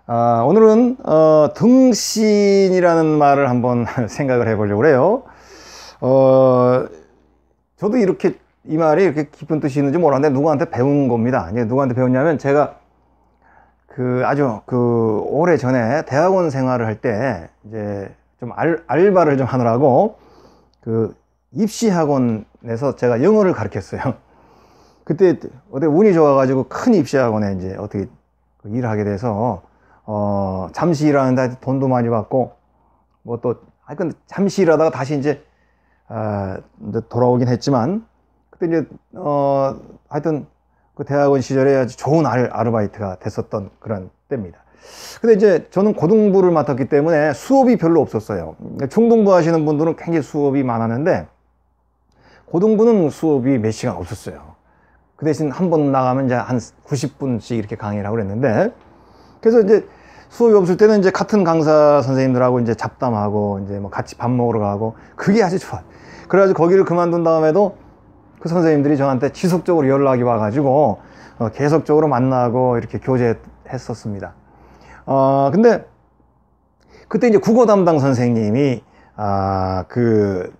오늘은 등신이라는 말을 한번 생각을 해보려고 그래요. 저도 이렇게 이 말이 이렇게 깊은 뜻이 있는지 몰랐는데 누구한테 배운 겁니다. 누구한테 배웠냐면 제가 아주 오래 전에 대학원 생활을 할 때 이제 좀 알바를 좀 하느라고 입시학원에서 제가 영어를 가르쳤어요. 그때 어떻게 운이 좋아가지고 큰 입시학원에 이제 어떻게 일하게 돼서 잠시 일하는데 돈도 많이 받고 뭐 또 하여튼 잠시 일하다가 다시 이제 돌아오긴 했지만 그때 이제 하여튼 그 대학원 시절에 아주 좋은 아르바이트가 됐었던 그런 때입니다. 근데 이제 저는 고등부를 맡았기 때문에 수업이 별로 없었어요. 중등부 하시는 분들은 굉장히 수업이 많았는데 고등부는 수업이 몇 시간 없었어요. 그 대신 한 번 나가면 이제 한 90분씩 이렇게 강의를 하고 그랬는데, 그래서 이제 수업이 없을 때는 이제 같은 강사 선생님들하고 이제 잡담하고 이제 뭐 같이 밥 먹으러 가고 그게 아주 좋아요. 그래가지고 거기를 그만둔 다음에도 그 선생님들이 저한테 지속적으로 연락이 와가지고 계속적으로 만나고 이렇게 교제했었습니다. 근데 그때 이제 국어 담당 선생님이 이렇게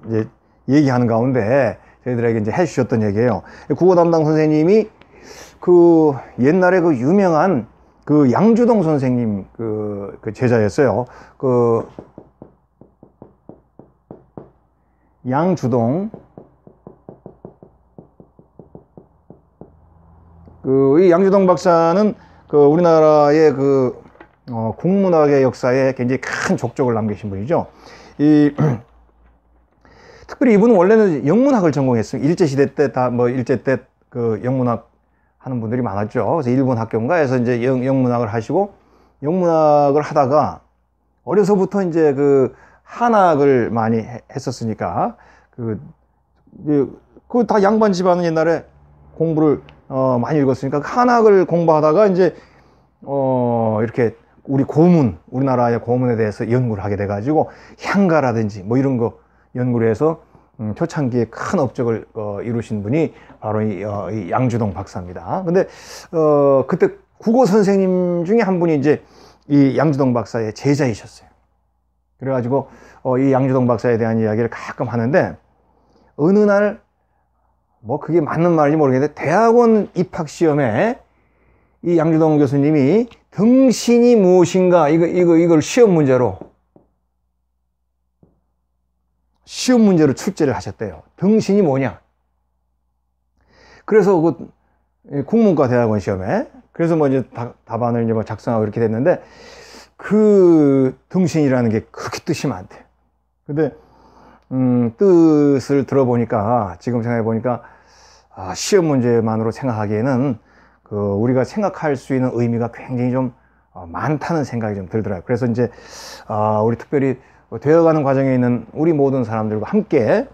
이제 얘기하는 가운데 저희들에게 이제 해주셨던 얘기예요. 국어 담당 선생님이 옛날에 유명한 양주동 선생님 제자였어요. 양주동. 이 양주동 박사는 우리나라의 국문학의 역사에 굉장히 큰 족적을 남기신 분이죠. 특별히 이분은 원래는 영문학을 전공했어요. 일제시대 때 일제 때 영문학 하는 분들이 많았죠. 그래서 일본 학교인가 해서 이제 영문학을 하시고, 영문학을 하다가 어려서부터 이제 한학을 많이 했었으니까 다 양반 집안은 옛날에 공부를 많이 읽었으니까 한학을 공부하다가 이제 이렇게 우리나라의 고문에 대해서 연구를 하게 돼 가지고 향가라든지 뭐 이런 거 연구를 해서 초창기에 큰 업적을 이루신 분이 바로 이 양주동 박사입니다. 근데 그때 국어 선생님 중에 한 분이 이제 이 양주동 박사의 제자이셨어요. 그래가지고 이 양주동 박사에 대한 이야기를 가끔 하는데, 어느 날 뭐 그게 맞는 말인지 모르겠는데 대학원 입학 시험에 이 양주동 교수님이 등신이 무엇인가 이걸 시험 문제로 출제를 하셨대요. 등신이 뭐냐? 그래서 국문과 대학원 시험에 그래서 뭐 이제 답안을 이제 뭐 작성하고 이렇게 됐는데, 등신이라는 게 그렇게 뜻이 많대요. 근데 뜻을 들어보니까, 지금 생각해 보니까 시험 문제만으로 생각하기에는 우리가 생각할 수 있는 의미가 굉장히 좀 많다는 생각이 좀 들더라고요. 그래서 이제 우리 특별히 되어가는 과정에 있는 우리 모든 사람들과 함께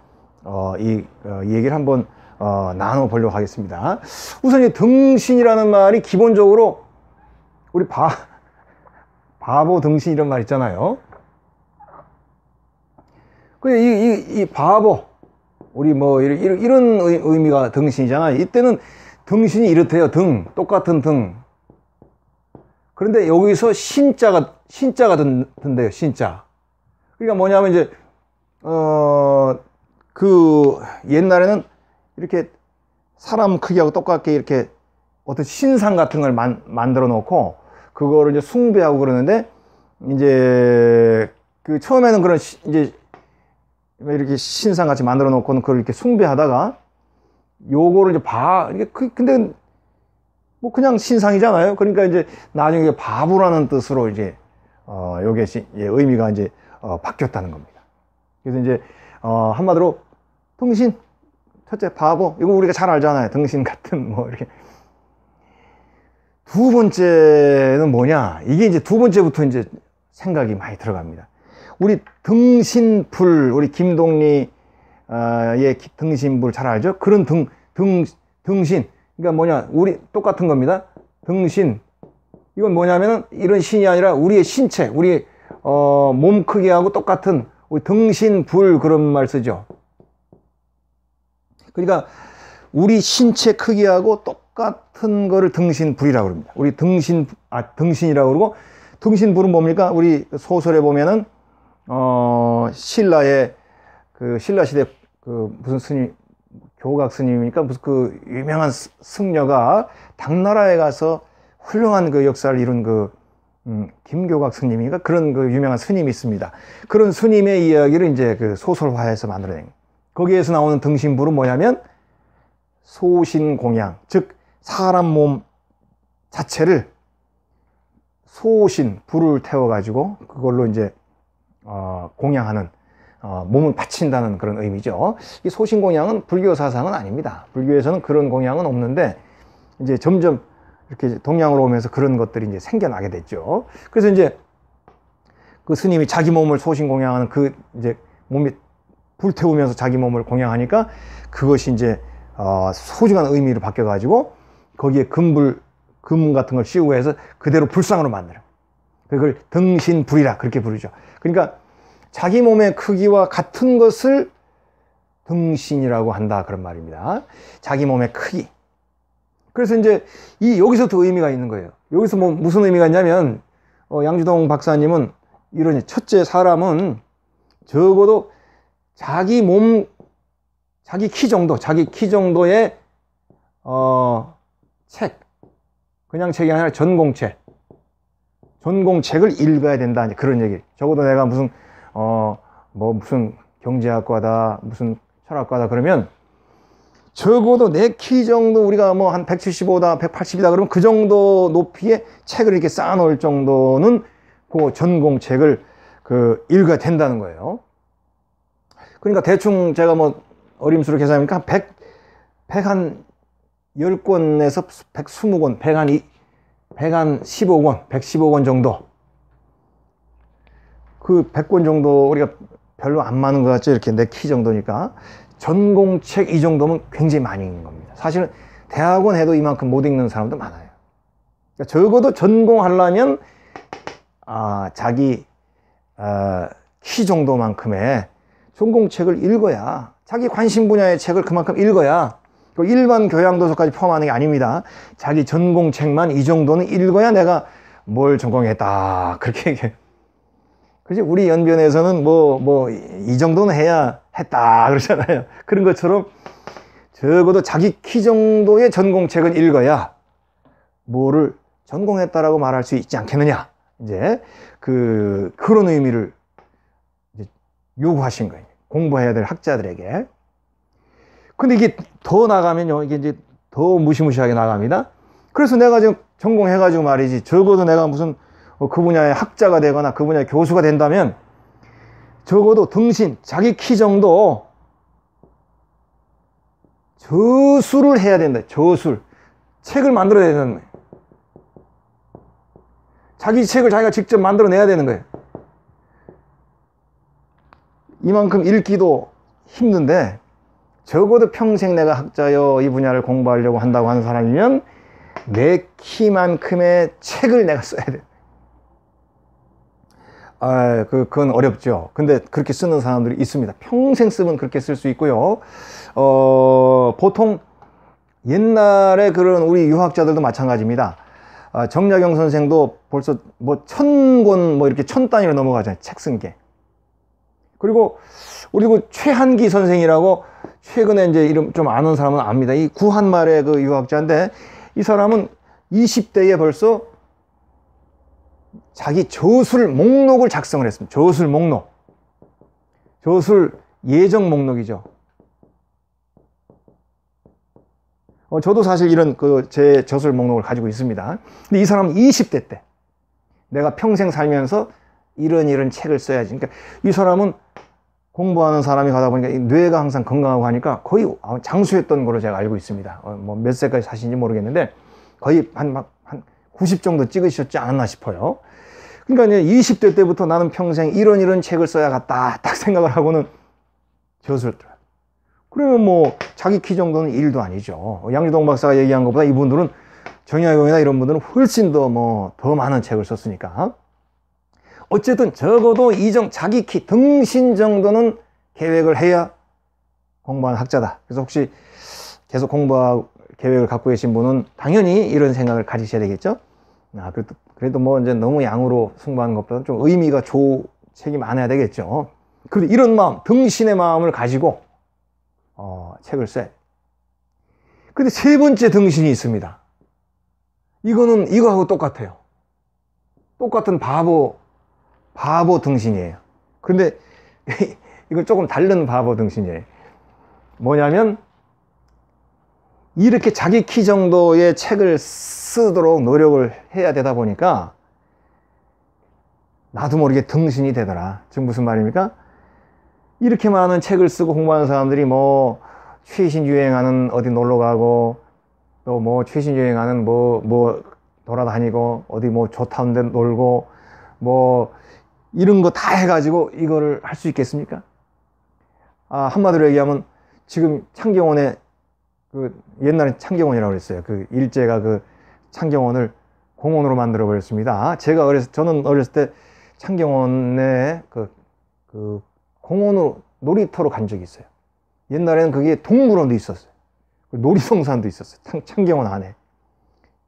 이 얘기를 한번 나눠보려고 하겠습니다. 우선 이 등신이라는 말이 기본적으로 우리 바보 등신 이런 말 있잖아요. 이 바보, 우리 뭐 이런 의미가 등신이잖아요. 이때는 등신이 이렇대요. 똑같은 등. 그런데 여기서 신자가 든대요. 신자. 그러니까 뭐냐면 이제 옛날에는 이렇게 사람 크기하고 똑같게 이렇게 어떤 신상 같은 걸 만들어 놓고 그거를 이제 숭배하고 그러는데, 이제 처음에는 그런 이제 이렇게 신상 같이 만들어 놓고는 그걸 이렇게 숭배하다가 요거를 이제 근데 뭐 그냥 신상이잖아요. 그러니까 이제 나중에 바보라는 뜻으로 이제 요게 의미가 이제 바뀌었다는 겁니다. 그래서 이제 한마디로 등신, 첫째 바보, 이거 우리가 잘 알잖아요. 등신 같은 뭐 이렇게. 두 번째는 뭐냐? 이게 이제 두 번째부터 이제 생각이 많이 들어갑니다. 우리 등신불, 우리 김동리의 등신불 잘 알죠? 그런 등신. 그러니까 뭐냐? 우리 똑같은 겁니다. 등신. 이건 뭐냐면은 이런 신이 아니라 우리의 신체, 우리의 몸 크기하고 똑같은 우리 등신불, 그런 말 쓰죠. 그러니까 우리 신체 크기하고 똑같은 거를 등신불이라고 그럽니다. 우리 등신이라고 그러고, 등신불은 뭡니까? 우리 소설에 보면은, 신라의, 신라 시대 무슨 스님, 교각 스님이니까 무슨 유명한 승려가 당나라에 가서 훌륭한 역사를 이룬 김교각 스님이니까 그런 유명한 스님이 있습니다. 그런 스님의 이야기를 이제 소설화해서 만들어낸 거예요. 거기에서 나오는 등신불은 뭐냐면 소신공양, 즉 사람 몸 자체를 불을 태워가지고 그걸로 이제 공양하는, 몸을 바친다는 그런 의미죠. 이 소신공양은 불교 사상은 아닙니다. 불교에서는 그런 공양은 없는데 이제 점점 이렇게 동양으로 오면서 그런 것들이 이제 생겨나게 됐죠. 그래서 이제 그 스님이 자기 몸을 소신공양하는 이제 몸이 불태우면서 자기 몸을 공양하니까 그것이 이제 소중한 의미로 바뀌어가지고 거기에 금 같은 걸 씌우고 해서 그대로 불상으로 만들어요. 그걸 등신불이라 그렇게 부르죠. 그러니까 자기 몸의 크기와 같은 것을 등신이라고 한다, 그런 말입니다. 자기 몸의 크기. 그래서 이제 여기서 더 의미가 있는 거예요. 여기서 무슨 의미가 있냐면, 양주동 박사님은 이러니, 첫째, 사람은 적어도 자기 키 정도의 책, 그냥 책이 아니라 전공책을 읽어야 된다, 그런 얘기. 적어도 내가 무슨 경제학과다, 무슨 철학과다 그러면 적어도 내 키 정도, 우리가 한 175다, 180이다 그러면 그 정도 높이의 책을 이렇게 쌓아놓을 정도는 그 전공책을 읽어야 된다는 거예요. 그러니까 대충 제가 어림수로 계산하니까 110권에서 120권, 115권 정도. 100권 정도 우리가 별로 안 많은 것 같죠? 이렇게 내 키 정도니까. 전공책 이 정도면 굉장히 많이 읽는 겁니다. 사실은 대학원 해도 이만큼 못 읽는 사람도 많아요. 그러니까 적어도 전공하려면, 자기, 키 정도만큼의 전공책을 읽어야, 자기 관심 분야의 책을 그만큼 읽어야, 일반 교양도서까지 포함하는 게 아닙니다. 자기 전공책만 이 정도는 읽어야 내가 뭘 전공했다, 그렇게 얘기해요. 그지? 우리 연변에서는 이 정도는 해야 했다 그러잖아요. 그런 것처럼 적어도 자기 키 정도의 전공책을 읽어야 뭐를 전공했다라고 말할 수 있지 않겠느냐. 이제 그런 의미를 이제 요구하신 거예요. 공부해야 될 학자들에게. 근데 이게 더 나가면요, 이게 이제 더 무시무시하게 나갑니다. 그래서 내가 지금 전공해가지고 말이지, 적어도 내가 무슨 그 분야의 학자가 되거나 그 분야의 교수가 된다면 적어도 자기 키 정도 저술을 해야 된다. 저술. 책을 만들어야 되는 거예요. 자기 책을 자기가 직접 만들어내야 되는 거예요. 이만큼 읽기도 힘든데 적어도 평생 내가 학자여 이 분야를 공부하려고 한다고 하는 사람이면 내 키만큼의 책을 내가 써야 돼. 그건 어렵죠. 근데 그렇게 쓰는 사람들이 있습니다. 평생 쓰면 그렇게 쓸 수 있고요. 보통 옛날에 그런 우리 유학자들도 마찬가지입니다. 정약용 선생도 벌써 1000권 이렇게 1000단위로 넘어가잖아요. 책 쓴 게. 그리고 최한기 선생이라고 최근에 이제 이름 좀 아는 사람은 압니다. 이 구한말의 유학자인데 이 사람은 20대에 벌써 자기 저술 목록을 작성을 했습니다. 저술 목록. 저술 예정 목록이죠. 저도 사실 이런 제 저술 목록을 가지고 있습니다. 근데 이 사람은 20대 때 내가 평생 살면서 이런 책을 써야지. 그러니까 이 사람은 공부하는 사람이 가다 보니까 뇌가 항상 건강하고 하니까 거의 장수했던 걸로 제가 알고 있습니다. 몇 세까지 사신지 모르겠는데 거의 한 90 정도 찍으셨지 않았나 싶어요. 그러니까 이제 20대 때부터 나는 평생 이런 책을 써야겠다 딱 생각을 하고는 저술. 그러면 자기 키 정도는 일도 아니죠. 양주동 박사가 얘기한 것보다 이분들은 정약용이나 이런 분들은 훨씬 더 많은 책을 썼으니까. 어쨌든 적어도 자기 키 등신 정도는 계획을 해야 공부하는 학자다. 그래서 혹시 계속 공부하고 계획을 갖고 계신 분은 당연히 이런 생각을 가지셔야 되겠죠. 그래도 뭐 이제 너무 양으로 승부하는 것보다는 좀 의미가 책이 많아야 되겠죠. 그리고 이런 마음, 등신의 마음을 가지고 책을 써야 돼요. 근데 세 번째 등신이 있습니다. 이거는 이거하고 똑같아요. 똑같은 바보 등신이에요. 그런데 이건 조금 다른 바보 등신이에요. 뭐냐면 이렇게 자기 키 정도의 책을 쓰도록 노력을 해야 되다 보니까 나도 모르게 등신이 되더라. 지금 무슨 말입니까? 이렇게 많은 책을 쓰고 공부하는 사람들이 뭐 최신 유행하는 어디 놀러 가고 또 뭐 최신 유행하는 뭐 돌아다니고 어디 뭐 좋다는 데 놀고 뭐 이런 거 다 해가지고 이거를 할 수 있겠습니까? 한마디로 얘기하면 지금 창경원에 옛날에 창경원이라고 그랬어요. 그 일제가 그 창경원을 공원으로 만들어 버렸습니다. 저는 어렸을 때 창경원에 그 공원으로 놀이터로 간 적이 있어요. 옛날에는 그게 동물원도 있었어요. 놀이동산도 있었어요. 창경원 안에.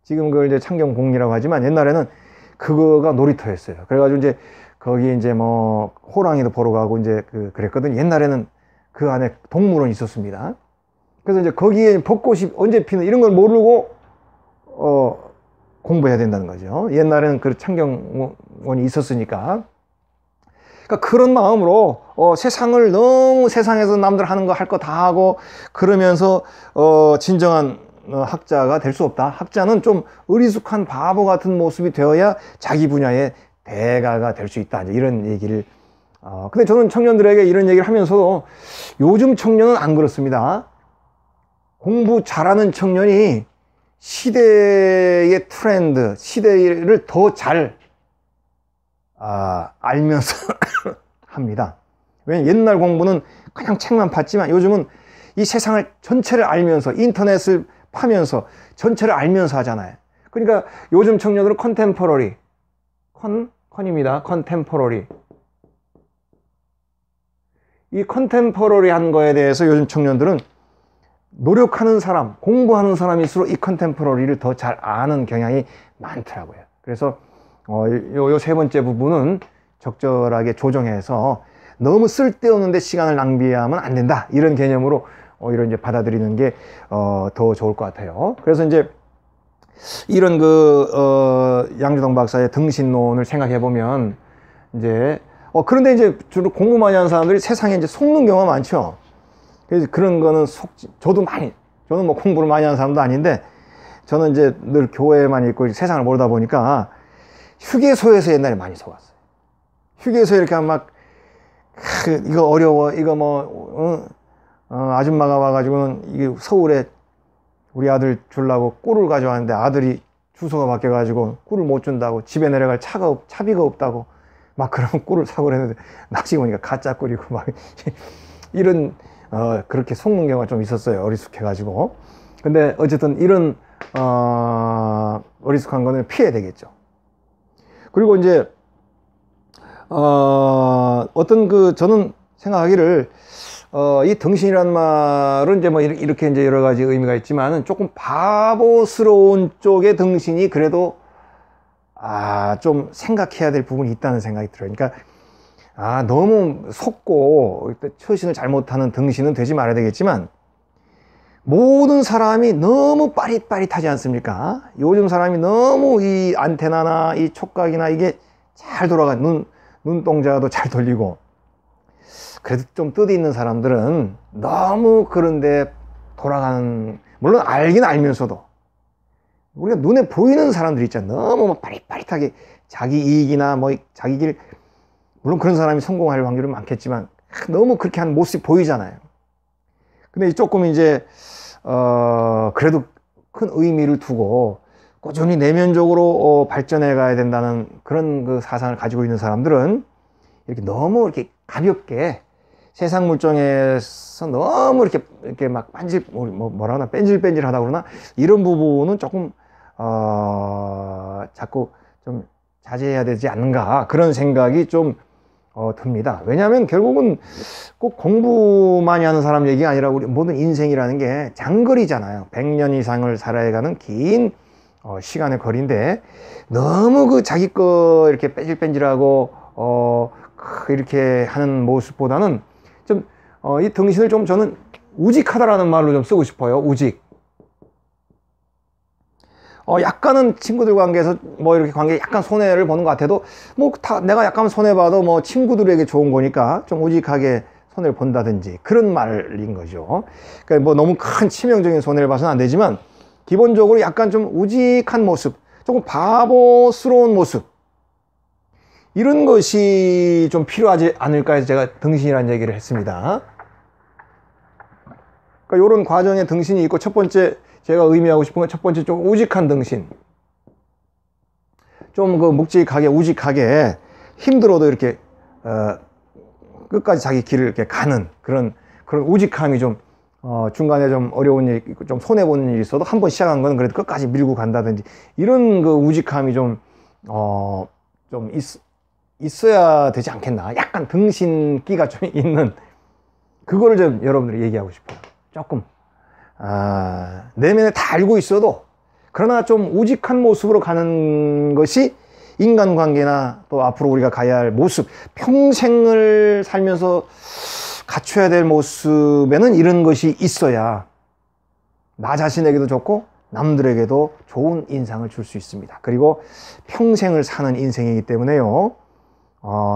지금 그걸 이제 창경공리라고 하지만 옛날에는 그거가 놀이터였어요. 그래가지고 이제 거기 이제 뭐 호랑이도 보러 가고 이제 그랬거든요. 옛날에는 그 안에 동물원이 있었습니다. 그래서 이제 거기에 벚꽃이 언제 피는 이런 걸 모르고 공부해야 된다는 거죠. 옛날에는 그 창경원이 있었으니까. 그러니까 그런 마음으로 세상을 너무 세상에서 남들 하는 거 할 거 다 하고 그러면서 진정한 학자가 될 수 없다. 학자는 좀 어리숙한 바보 같은 모습이 되어야 자기 분야의 대가가 될 수 있다. 이런 얘기를. 근데 저는 청년들에게 이런 얘기를 하면서도 요즘 청년은 안 그렇습니다. 공부 잘하는 청년이 시대의 트렌드, 시대를 더 잘 알면서 합니다. 왜냐면 옛날 공부는 그냥 책만 봤지만 요즘은 이 세상을 전체를 알면서 인터넷을 파면서 전체를 알면서 하잖아요. 그러니까 요즘 청년들은 컨템포러리, 컨입니다. 컨템포러리. 이 컨템포러리 한 거에 대해서 요즘 청년들은 노력하는 사람, 공부하는 사람일수록 이 컨템포러리를 더 잘 아는 경향이 많더라고요. 그래서 요 세 번째 부분은 적절하게 조정해서 너무 쓸데없는데 시간을 낭비하면 안 된다. 이런 개념으로 오히려 이제 받아들이는 게 더 좋을 것 같아요. 그래서 이제 이런 양주동 박사의 등신론을 생각해 보면 이제 그런데 이제 주로 공부 많이 하는 사람들이 세상에 이제 속는 경우가 많죠. 그래서 그런 거는 저는 뭐 공부를 많이 하는 사람도 아닌데 저는 이제 늘 교회만 있고 세상을 모르다 보니까 휴게소에서 옛날에 많이 속았어요. 휴게소에 이렇게 막 이거 어려워, 이거 뭐 아줌마가 와가지고는 이게 서울에 우리 아들 주려고 꿀을 가져왔는데 아들이 주소가 바뀌어가지고 꿀을 못 준다고, 집에 내려갈 차비가 없다고 막 그러면 꿀을 사고 그랬는데 나중에 보니까 가짜 꿀이고 막 이런 그렇게 속는 경우가 좀 있었어요. 어리숙해가지고. 근데 어쨌든 이런 어리숙한 거는 피해야 되겠죠. 그리고 이제 저는 생각하기를 이 등신이라는 말은 이제 뭐 이렇게 이제 여러 가지 의미가 있지만은 조금 바보스러운 쪽의 등신이 그래도 좀 생각해야 될 부분이 있다는 생각이 들어요. 그러니까 너무 속고 처신을 잘못하는 등신은 되지 말아야 되겠지만 모든 사람이 너무 빠릿빠릿하지 않습니까? 요즘 사람이 너무 이 안테나나 이 촉각이나 이게 잘 돌아가, 눈동자도 잘 돌리고, 그래도 좀 뜻 있는 사람들은 너무 그런데 돌아가는, 물론 알긴 알면서도 우리가 눈에 보이는 사람들 있잖아요. 너무 막 빠릿빠릿하게 자기 이익이나 뭐 자기 길, 물론 그런 사람이 성공할 확률은 많겠지만 너무 그렇게 하는 모습이 보이잖아요. 근데 조금 이제 그래도 큰 의미를 두고 꾸준히 내면적으로 발전해 가야 된다는 그런 그 사상을 가지고 있는 사람들은 이렇게 너무 이렇게 가볍게 세상 물정에서 너무 이렇게 막 뭐라 하나 뺀질뺀질하다 그러나 이런 부분은 조금 자꾸 좀 자제해야 되지 않는가, 그런 생각이 좀 듭니다. 왜냐하면 결국은 꼭 공부만이 하는 사람 얘기가 아니라 우리 모든 인생이라는 게 장거리잖아요. 100년 이상을 살아야 가는 긴 시간의 거리인데, 너무 그 자기 거 이렇게 빼질뺀질하고 이렇게 하는 모습보다는 좀 이 등신을 좀 저는 우직하다라는 말로 좀 쓰고 싶어요. 우직. 약간은 친구들 관계에서 뭐 이렇게 관계에 약간 손해를 보는 것 같아도 뭐 다 내가 약간 손해봐도 뭐 친구들에게 좋은 거니까 좀 우직하게 손해를 본다든지 그런 말인 거죠. 그러니까 뭐 너무 큰 치명적인 손해를 봐서는 안 되지만 기본적으로 약간 좀 우직한 모습, 조금 바보스러운 모습, 이런 것이 좀 필요하지 않을까 해서 제가 등신이라는 얘기를 했습니다. 그러니까 이런 과정에 등신이 있고, 첫 번째 제가 의미하고 싶은 건 첫 번째 좀 우직한 등신. 좀 그 묵직하게 우직하게 힘들어도 이렇게 끝까지 자기 길을 이렇게 가는 그런 우직함이 좀 중간에 좀 어려운 일, 좀 손해 보는 일이 있어도 한 번 시작한 건 그래도 끝까지 밀고 간다든지, 이런 그 우직함이 좀 있어야 되지 않겠나. 약간 등신기가 좀 있는, 그거를 좀 여러분들이 얘기하고 싶어요. 조금 내면에 다 알고 있어도 그러나 좀 우직한 모습으로 가는 것이 인간관계나 또 앞으로 우리가 가야 할 모습, 평생을 살면서 갖춰야 될 모습에는 이런 것이 있어야 나 자신에게도 좋고 남들에게도 좋은 인상을 줄 수 있습니다. 그리고 평생을 사는 인생이기 때문에요,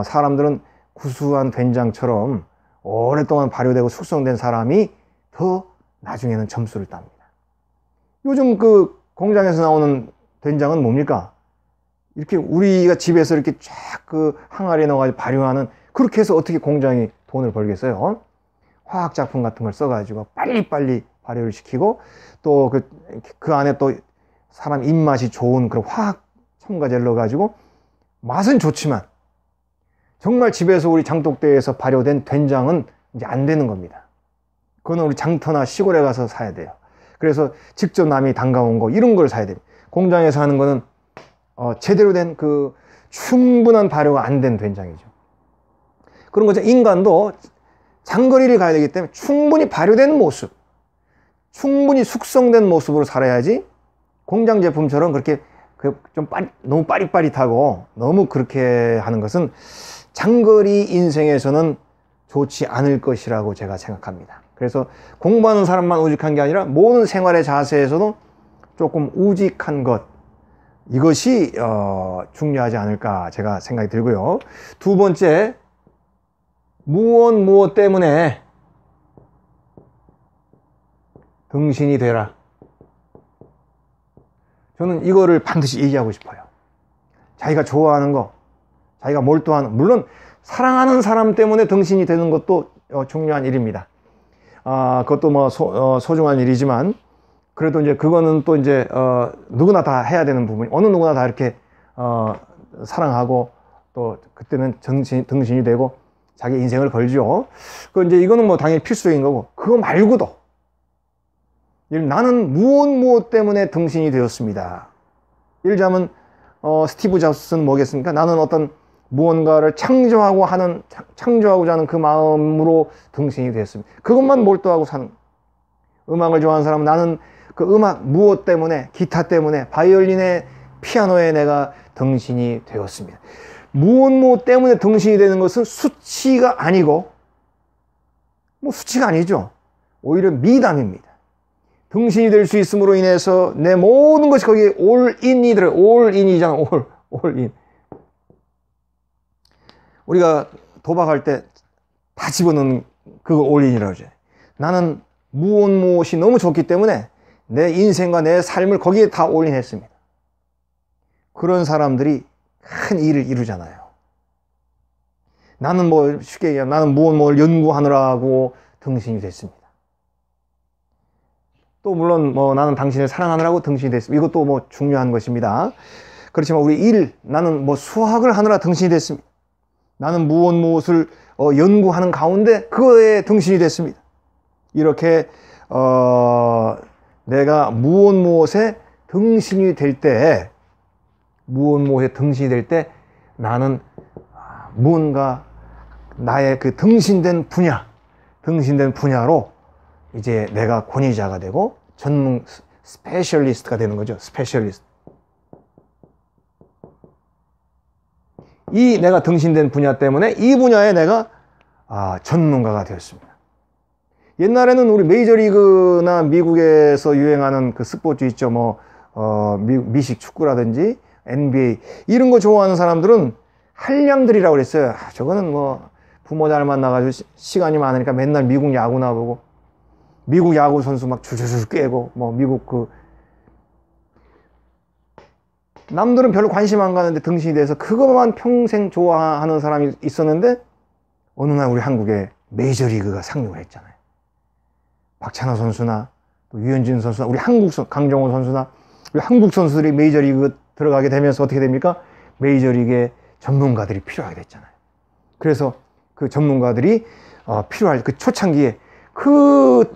사람들은 구수한 된장처럼 오랫동안 발효되고 숙성된 사람이 더 나중에는 점수를 땁니다. 요즘 그 공장에서 나오는 된장은 뭡니까? 이렇게 우리가 집에서 이렇게 쫙 그 항아리에 넣어가지고 발효하는, 그렇게 해서 어떻게 공장이 돈을 벌겠어요? 화학작품 같은 걸 써가지고 빨리빨리 발효를 시키고, 또 그 안에 또 사람 입맛이 좋은 그런 화학 첨가제를 넣어가지고, 맛은 좋지만 정말 집에서 우리 장독대에서 발효된 된장은 이제 안 되는 겁니다. 그거는 우리 장터나 시골에 가서 사야 돼요. 그래서 직접 남이 담가온 거, 이런 걸 사야 됩니다. 공장에서 하는 거는 제대로 된 그 충분한 발효가 안 된 된장이죠. 그런 거죠. 인간도 장거리를 가야 되기 때문에 충분히 발효된 모습, 충분히 숙성된 모습으로 살아야지, 공장 제품처럼 그렇게 너무 빠릿빠릿하고 너무 그렇게 하는 것은 장거리 인생에서는 좋지 않을 것이라고 제가 생각합니다. 그래서 공부하는 사람만 우직한 게 아니라 모든 생활의 자세에서도 조금 우직한 것, 이것이 중요하지 않을까 제가 생각이 들고요. 두 번째, 무엇 때문에 등신이 되라. 저는 이거를 반드시 얘기하고 싶어요. 자기가 좋아하는 거, 자기가 몰두하는, 물론 사랑하는 사람 때문에 등신이 되는 것도 중요한 일입니다. 그것도 뭐 소중한 일이지만, 그래도 이제 그거는 또 이제 누구나 다 해야 되는 부분이, 어느 누구나 다 이렇게 사랑하고 또 그때는 등신이 되고 자기 인생을 걸죠. 이제 이거는 뭐 당연히 필수적인 거고, 그거 말고도 나는 무엇 때문에 등신이 되었습니다. 예를 들자면 스티브 잡스는 뭐겠습니까? 나는 어떤 무언가를 창조하고자 하는 그 마음으로 등신이 되었습니다. 그것만 몰두하고 사는. 음악을 좋아하는 사람은 나는 그 음악 무엇 때문에, 기타 때문에, 바이올린에, 피아노에 내가 등신이 되었습니다. 무엇 때문에 등신이 되는 것은 수치가 아니고, 뭐 수치가 아니죠. 오히려 미담입니다. 등신이 될 수 있음으로 인해서 내 모든 것이 거기에 올인이 들어요. 올인이잖아. 올인. 우리가 도박할 때 다 집어넣는 그거 올인이라고 하죠. 나는 무엇이 너무 좋기 때문에 내 인생과 내 삶을 거기에 다 올인했습니다. 그런 사람들이 큰 일을 이루잖아요. 나는 뭐 쉽게 얘기하면 나는 무엇 연구하느라고 등신이 됐습니다. 또 물론 뭐 나는 당신을 사랑하느라고 등신이 됐습니다. 이것도 뭐 중요한 것입니다. 그렇지만 우리 나는 뭐 수학을 하느라 등신이 됐습니다. 나는 무엇을 연구하는 가운데 그거에 등신이 됐습니다. 이렇게 내가 무엇에 등신이 될 때, 무엇에 등신이 될 때 나는 무언가 나의 그 등신된 분야로 이제 내가 권위자가 되고 전문 스페셜리스트가 되는 거죠. 스페셜리스트. 이 내가 등신된 분야 때문에 이 분야에 내가 전문가가 되었습니다. 옛날에는 우리 메이저리그나 미국에서 유행하는 그 스포츠 있죠. 미식 축구라든지 NBA 이런 거 좋아하는 사람들은 한량들이라고 그랬어요. 저거는 부모 잘 만나가지고 시간이 많으니까 맨날 미국 야구나 보고 미국 야구 선수 막 줄줄줄 깨고 미국 남들은 별로 관심 안 가는데 등신이 돼서 그것만 평생 좋아하는 사람이 있었는데 어느 날 우리 한국에 메이저리그가 상륙을 했잖아요. 박찬호 선수나 또 유현진 선수나 우리 강정호 선수나 우리 한국 선수들이 메이저리그 들어가게 되면서 어떻게 됩니까? 메이저리그에 전문가들이 필요하게 됐잖아요. 그래서 그 전문가들이 필요할 그 초창기에 그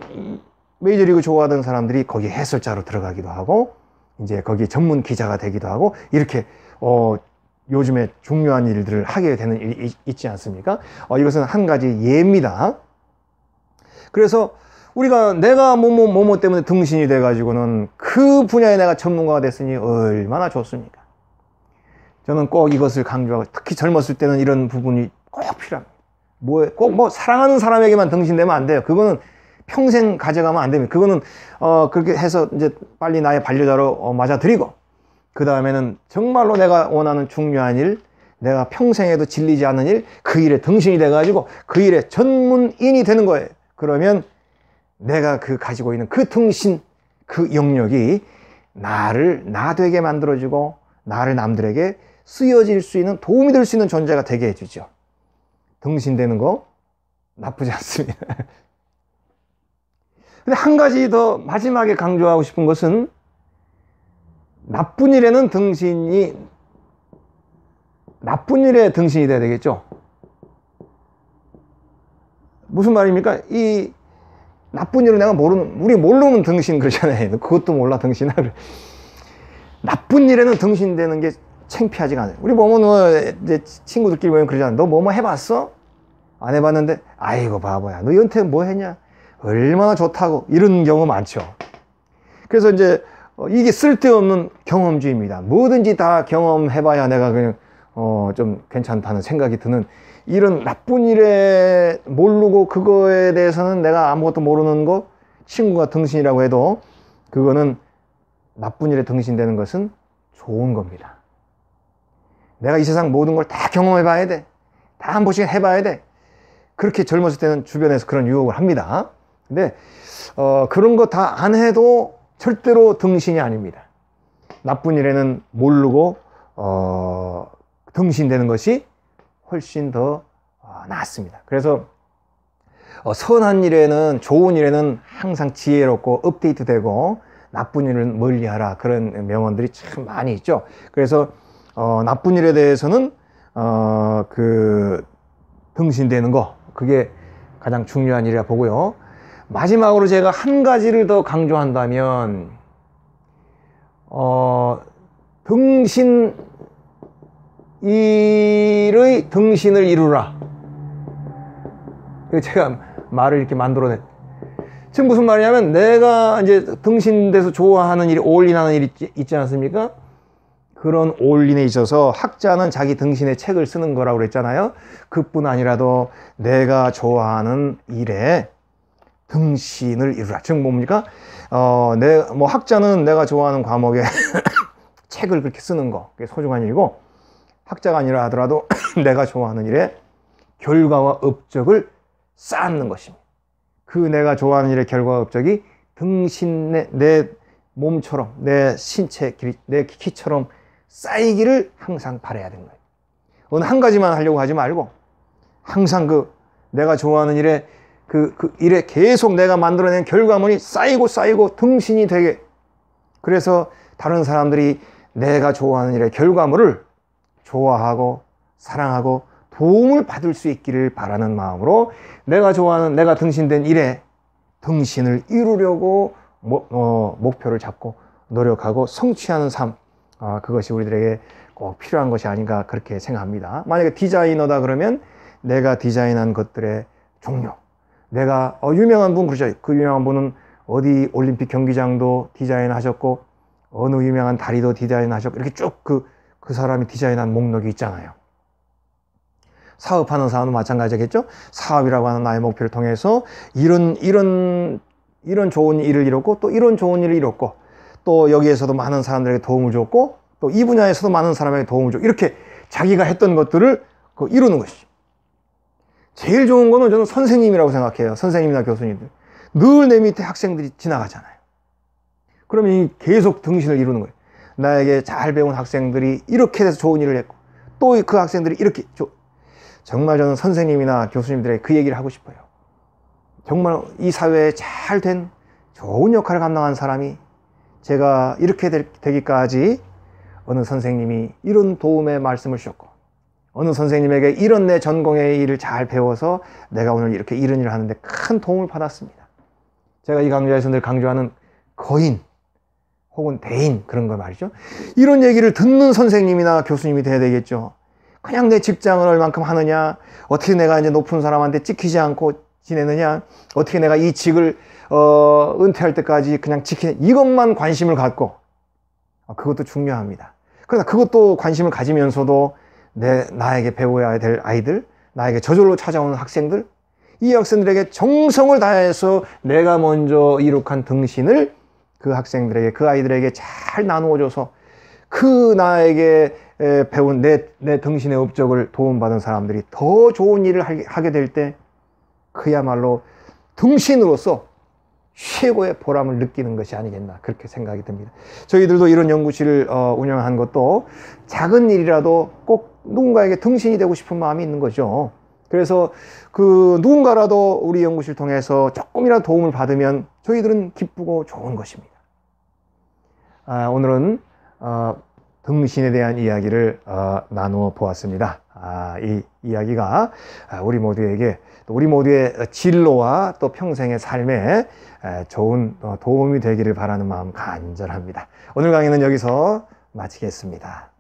메이저리그 좋아하던 사람들이 거기 해설자로 들어가기도 하고 이제 거기 전문 기자가 되기도 하고 이렇게 요즘에 중요한 일들을 하게 되는 일이 있지 않습니까? 이것은 한 가지 예입니다. 그래서 우리가 내가 뭐뭐 때문에 등신이 돼가지고는 그 분야에 내가 전문가가 됐으니 얼마나 좋습니까? 저는 꼭 이것을 강조하고 특히 젊었을 때는 이런 부분이 꼭 필요합니다. 꼭 사랑하는 사람에게만 등신되면 안 돼요. 그거는 평생 가져가면 안 됩니다. 그거는 그렇게 해서 이제 빨리 나의 반려자로 맞아들이고 그 다음에는 정말로 내가 원하는 중요한 일, 내가 평생에도 질리지 않는 일, 그 일에 등신이 돼가지고 그 일에 전문인이 되는 거예요. 그러면 내가 가지고 있는 그 등신, 그 영역이 나를 나 되게 만들어주고 나를 남들에게 쓰여질 수 있는 도움이 될 수 있는 존재가 되게 해주죠. 등신되는 거 나쁘지 않습니다. 근데 한 가지 더 마지막에 강조하고 싶은 것은 나쁜 일에 등신이 돼야 되겠죠. 무슨 말입니까? 이 나쁜 일을 내가 우리 모르면 등신 그러잖아요. 그것도 몰라 등신을. 나쁜 일에는 등신되는 게 창피하지가 않아요. 우리 보면 이제 친구들끼리 보면 그러잖아요. 너 뭐뭐 해봤어? 안 해봤는데 아이고 바보야. 너 연태 뭐 했냐? 얼마나 좋다고. 이런 경우 많죠. 그래서 이제 이게 쓸데없는 경험주의입니다. 뭐든지 다 경험해봐야 내가 그냥 좀 괜찮다는 생각이 드는 이런 나쁜 일에 모르고 그거에 대해서는 내가 아무것도 모르는 거 친구가 등신이라고 해도 그거는 나쁜 일에 등신되는 것은 좋은 겁니다. 내가 이 세상 모든 걸 다 경험해 봐야 돼. 다 한 번씩 해봐야 돼. 그렇게 젊었을 때는 주변에서 그런 유혹을 합니다. 근데 그런 거 다 안 해도 절대로 등신이 아닙니다. 나쁜 일에는 모르고 등신되는 것이 훨씬 더 낫습니다. 그래서 선한 일에는, 좋은 일에는 항상 지혜롭고 업데이트되고 나쁜 일은 멀리하라, 그런 명언들이 참 많이 있죠. 그래서 나쁜 일에 대해서는 등신되는 거, 그게 가장 중요한 일이라 보고요. 마지막으로 제가 한 가지를 더 강조한다면 등신을 이루라. 제가 말을 이렇게 만들어낸. 지금 무슨 말이냐면 내가 이제 등신돼서 좋아하는 일이, 올인하는 일이 있지 않습니까? 그런 올인에 있어서 학자는 자기 등신의 책을 쓰는 거라고 그랬잖아요. 그뿐 아니라도 내가 좋아하는 일에 등신을 이루라. 즉 뭡니까? 학자는 내가 좋아하는 과목에 책을 그렇게 쓰는 거, 그게 소중한 일이고, 학자가 아니라 하더라도 내가 좋아하는 일에 결과와 업적을 쌓는 것입니다. 그 내가 좋아하는 일의 결과와 업적이 등신의 내 몸처럼, 내 신체, 내 키처럼 쌓이기를 항상 바라야 되는 거예요. 어느 한 가지만 하려고 하지 말고 항상 내가 좋아하는 일에 그 일에 계속 내가 만들어낸 결과물이 쌓이고 등신이 되게, 그래서 다른 사람들이 내가 좋아하는 일의 결과물을 좋아하고 사랑하고 도움을 받을 수 있기를 바라는 마음으로 내가 좋아하는, 내가 등신된 일에 등신을 이루려고 목표를 잡고 노력하고 성취하는 삶, 그것이 우리들에게 꼭 필요한 것이 아닌가 그렇게 생각합니다. 만약에 디자이너다 그러면 내가 디자인한 것들의 종류. 내가 유명한 분 그러죠. 그 유명한 분은 어디 올림픽 경기장도 디자인하셨고 어느 유명한 다리도 디자인하셨고 이렇게 쭉 그 사람이 디자인한 목록이 있잖아요. 사업하는 사람도 마찬가지겠죠. 사업이라고 하는 나의 목표를 통해서 이런 좋은 일을 이뤘고 또 이런 좋은 일을 이뤘고 또 여기에서도 많은 사람들에게 도움을 줬고 또 이 분야에서도 많은 사람에게 도움을 줬고 이렇게 자기가 했던 것들을 이루는 것이죠. 제일 좋은 거는 저는 선생님이라고 생각해요. 선생님이나 교수님들. 늘 내 밑에 학생들이 지나가잖아요. 그러면 계속 등신을 이루는 거예요. 나에게 잘 배운 학생들이 이렇게 돼서 좋은 일을 했고 또 그 학생들이 이렇게 정말 저는 선생님이나 교수님들에게 그 얘기를 하고 싶어요. 정말 이 사회에 잘 된 좋은 역할을 감당한 사람이 제가 이렇게 되기까지 어느 선생님이 이런 도움의 말씀을 주셨고 어느 선생님에게 이런 내 전공의 일을 잘 배워서 내가 오늘 이렇게 이런 일을 하는데 큰 도움을 받았습니다. 제가 이 강좌에서 늘 강조하는 거인 혹은 대인 그런 거 말이죠. 이런 얘기를 듣는 선생님이나 교수님이 돼야 되겠죠. 그냥 내 직장을 얼만큼 하느냐, 어떻게 내가 이제 높은 사람한테 찍히지 않고 지내느냐, 어떻게 내가 이 직을 은퇴할 때까지 그냥 지키는 이것만 관심을 갖고 그것도 중요합니다. 그러나 그것도 관심을 가지면서도 나에게 배워야 될 아이들, 나에게 저절로 찾아오는 학생들, 이 학생들에게 정성을 다해서 내가 먼저 이룩한 등신을 그 학생들에게, 그 아이들에게 잘 나누어줘서 그 나에게 배운 내 등신의 업적을 도움받은 사람들이 더 좋은 일을 하게 될 때 그야말로 등신으로서 최고의 보람을 느끼는 것이 아니겠나 그렇게 생각이 듭니다. 저희들도 이런 연구실을 운영한 것도 작은 일이라도 꼭 누군가에게 등신이 되고 싶은 마음이 있는 거죠. 그래서 그 누군가라도 우리 연구실 통해서 조금이라도 도움을 받으면 저희들은 기쁘고 좋은 것입니다. 오늘은 등신에 대한 이야기를 나누어 보았습니다. 이 이야기가 우리 모두에게 또 우리 모두의 진로와 또 평생의 삶에 좋은 도움이 되기를 바라는 마음 간절합니다. 오늘 강의는 여기서 마치겠습니다.